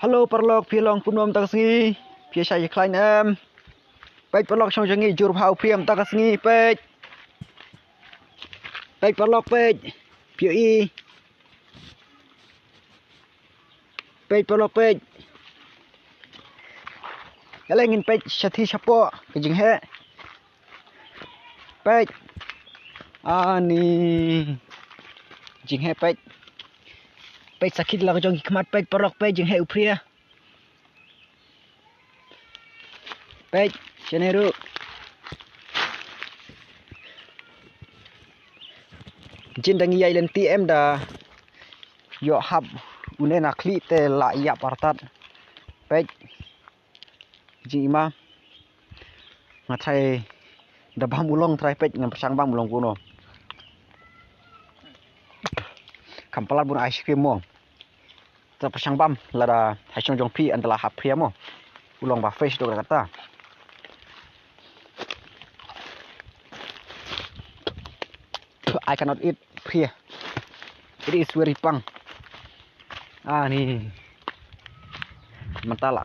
Halo perlok phialong punom takasngi phia sai klein pek perlok chong jangi jur phau phiam takasngi pek perlok pek phia I pek perlok pek kala ngin pek sathi chapo kejing he pek ani jing he pek sakit lah jong khmat pek perlok pek jing he upria pek cheneru jin dangi yai len TM da yo hab une nakli te la ya partat pek jima ngatai da bam ulong trai pek ngam pasang bam ulong kuno kampalat bun ice cream mo ta pasang bam lada haisong jong pi antala hap pria mo ulong ba fresh do kata I cannot eat pria. It is very pang. Ni mentala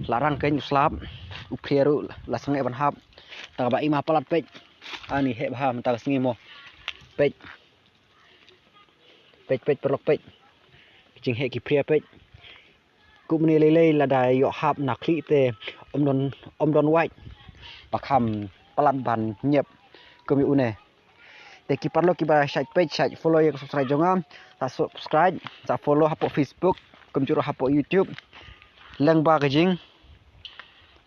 larang kain slap upria la sangai ban hap ta ba ima palat pek ni he ba mentala singi mo pek perlok pek jing he ki pria pek ku meni lele la da yo hap nakli te om don white pakam palat ban nyep ko mi une te ki parlo ki ba site page site follow ya subscribe jongam ta subscribe ta follow hapo Facebook kum juro hapo YouTube lang ba kajing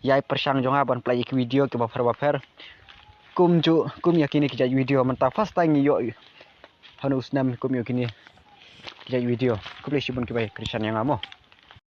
yai persang jonga ban play ki video ki ba fer kum yakini ki jai video manta first time yo hanus nam kum yakini ki jai video ku play shibun ki ba Christian yang amo